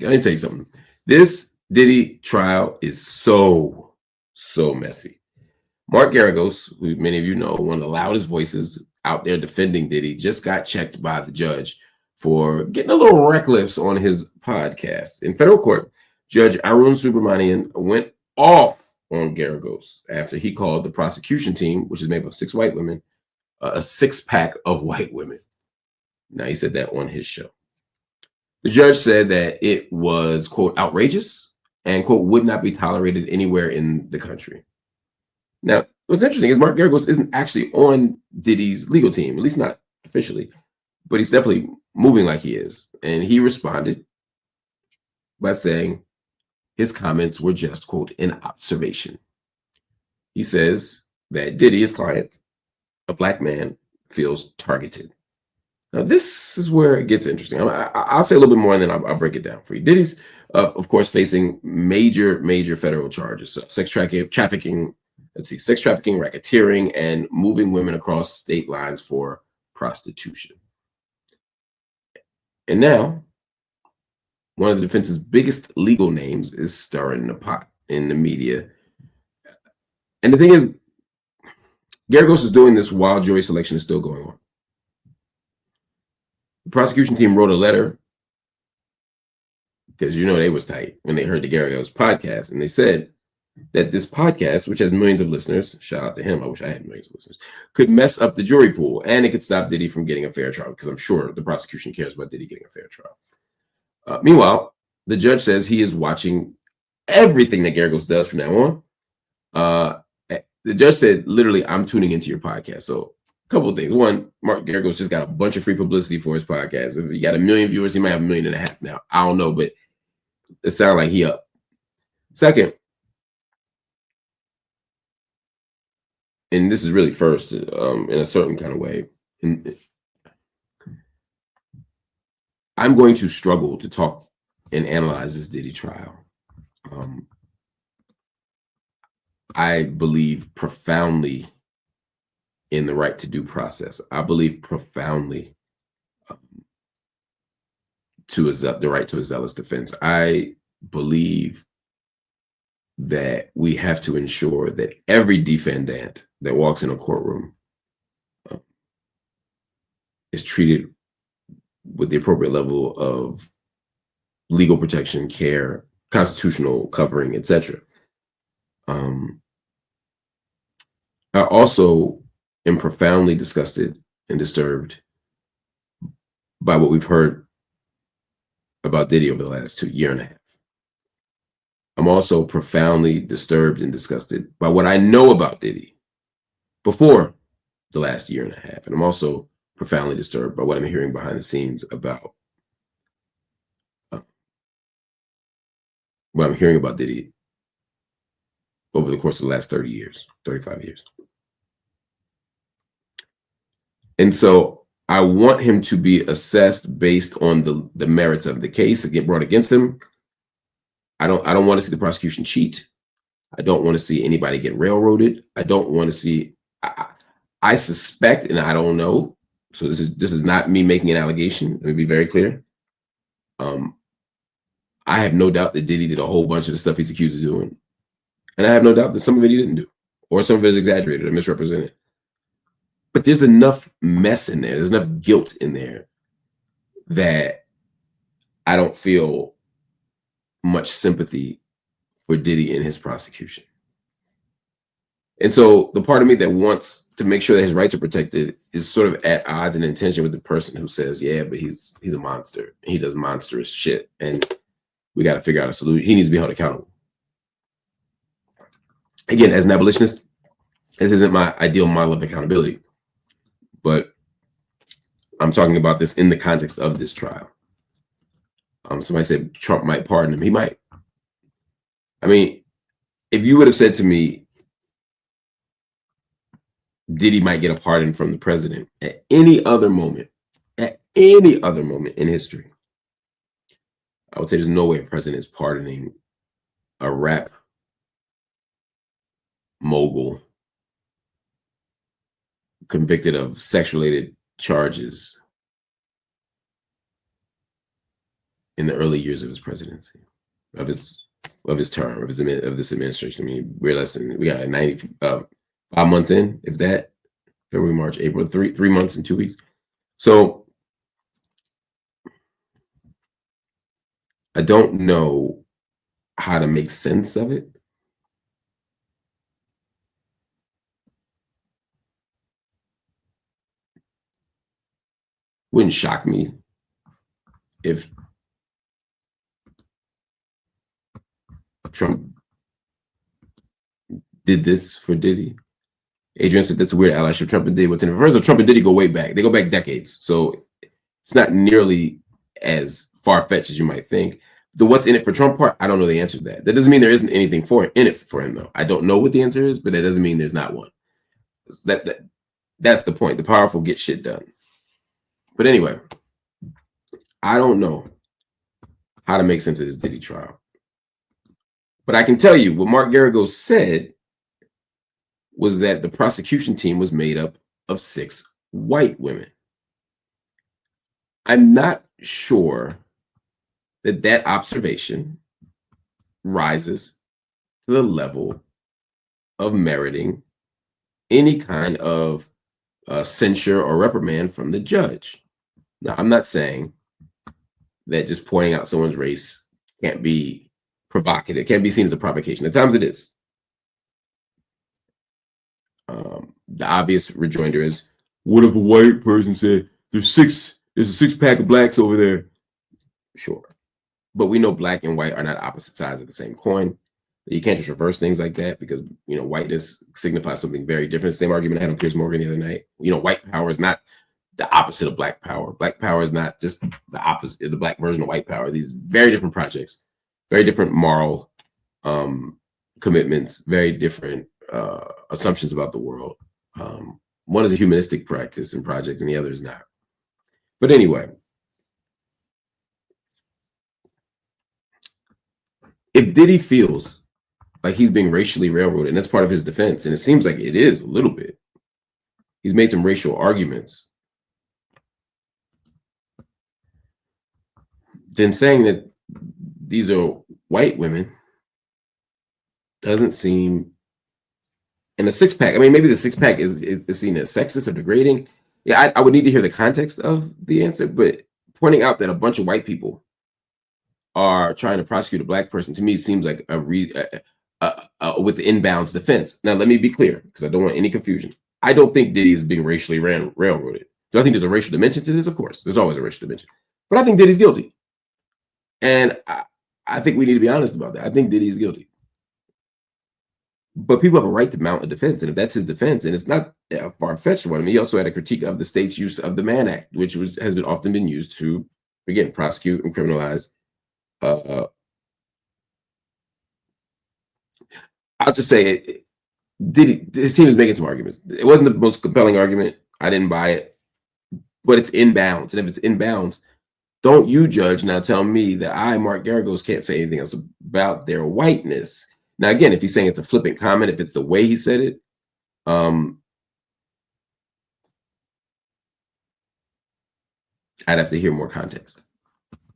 Let me tell you something. This Diddy trial is so messy. Mark Geragos, who many of you know, one of the loudest voices out there defending Diddy, just got checked by the judge for getting a little reckless on his podcast. In federal court, Judge Arun Subramanian went off on Geragos after he called the prosecution team, which is made up of 6 white women, a six-pack of white women. Now, he said that on his show. The judge said that it was, quote, outrageous and, quote, would not be tolerated anywhere in the country. Now, what's interesting is Mark Geragos isn't actually on Diddy's legal team, at least not officially, but he's definitely moving like he is. And he responded by saying his comments were just, quote, an observation. He says that Diddy, his client, a black man, feels targeted. Now, this is where it gets interesting. I'll say a little bit more and then I'll break it down for you. Diddy's, of course, facing major federal charges. So sex trafficking, racketeering, and moving women across state lines for prostitution. And now, one of the defense's biggest legal names is stirring the pot in the media. And the thing is, Geragos is doing this while jury selection is still going on. The prosecution team wrote a letter because they was tight when they heard the Geragos podcast, and they said that this podcast, which has millions of listeners, shout out to him, I wish I had millions of listeners, could mess up the jury pool and it could stop Diddy from getting a fair trial, because I'm sure the prosecution cares about Diddy getting a fair trial. Meanwhile, the judge says he is watching everything that Geragos does from now on. The judge said, literally, I'm tuning into your podcast. So a couple of things. One, Mark Geragos just got a bunch of free publicity for his podcast. If he got 1 million viewers, he might have 1.5 million now. I don't know, but it sounds like he up. Second, and this is really first in a certain kind of way, I'm going to struggle to talk and analyze this Diddy trial. I believe profoundly in the right to due process. I believe profoundly the right to a zealous defense. I believe that we have to ensure that every defendant that walks in a courtroom is treated with the appropriate level of legal protection, care, constitutional covering, etc. I also am profoundly disgusted and disturbed by what we've heard about Diddy over the last 2.5 years. I'm also profoundly disturbed and disgusted by what I know about Diddy before the last 1.5 years. And I'm also profoundly disturbed by what I'm hearing behind the scenes about what I'm hearing about Diddy over the course of the last 30 years, 35 years. And so I want him to be assessed based on the merits of the case that get brought against him. I don't want to see the prosecution cheat. I don't want to see anybody get railroaded. I don't want to see, I suspect, and I don't know, so this is not me making an allegation, let me be very clear. I have no doubt that Diddy did a whole bunch of the stuff he's accused of doing. And I have no doubt that some of it he didn't do, or some of it is exaggerated or misrepresented. But there's enough mess in there, there's enough guilt in there that I don't feel much sympathy for Diddy in his prosecution. And so the part of me that wants to make sure that his rights are protected is sort of at odds and in tension with the person who says, yeah, but he's a monster. He does monstrous shit. And we got to figure out a solution. He needs to be held accountable. Again, as an abolitionist, this isn't my ideal model of accountability, but I'm talking about this in the context of this trial. Somebody said Trump might pardon him. He might. I mean, if you would have said to me, Diddy might get a pardon from the president at any other moment in history, I would say there's no way a president is pardoning a rap mogul convicted of sex-related charges in the early years of his presidency, of his term, of this administration. I mean, we got 5 months in, if that. February, March, April, 3 months and 2 weeks. So I don't know how to make sense of it. Wouldn't shock me if Trump did this for Diddy. Adrian said that's a weird allyship. Trump and Diddy, what's in it? First of all, Trump and Diddy go way back. They go back decades. So it's not nearly as far-fetched as you might think. The what's in it for Trump part, I don't know the answer to that. That doesn't mean there isn't anything in it for him, though. I don't know what the answer is, but that doesn't mean there's not one. That's the point. The powerful get shit done. But anyway, I don't know how to make sense of this Diddy trial. But I can tell you what Mark Geragos said was that the prosecution team was made up of 6 white women. I'm not sure that observation rises to the level of meriting any kind of censure or reprimand from the judge. Now, I'm not saying that just pointing out someone's race can't be provocative, can't be seen as a provocation. At times it is. The obvious rejoinder is, what if a white person said, there's a 6-pack of blacks over there? Sure. But we know black and white are not opposite sides of the same coin. You can't just reverse things like that because, whiteness signifies something very different. Same argument I had on Piers Morgan the other night. White power is not the opposite of black power. Black power is not just the opposite, the black version of white power. These very different projects, very different moral commitments, very different assumptions about the world. One is a humanistic practice and project, and the other is not. But anyway, if Diddy feels like he's being racially railroaded, and that's part of his defense, and it seems like it is a little bit, he's made some racial arguments, then saying that these are white women doesn't seem. And the 6-pack, I mean, maybe the 6-pack is seen as sexist or degrading. Yeah, I would need to hear the context of the answer, but pointing out that a bunch of white people are trying to prosecute a black person, to me, seems like with the inbounds defense. Now, let me be clear, because I don't want any confusion. I don't think Diddy is being racially railroaded. Do I think there's a racial dimension to this? Of course, there's always a racial dimension. But I think Diddy's guilty. And I think we need to be honest about that. I think Diddy's guilty. But people have a right to mount a defense. And if that's his defense, and it's not a far-fetched one. I mean, he also had a critique of the state's use of the Mann Act, which has often been used to, again, prosecute and criminalize. I'll just say his team is making some arguments. It wasn't the most compelling argument. I didn't buy it. But it's inbounds. And if it's inbounds, don't you judge now tell me that Mark Geragos, can't say anything else about their whiteness. Now, again, if he's saying it's a flippant comment, if it's the way he said it, I'd have to hear more context.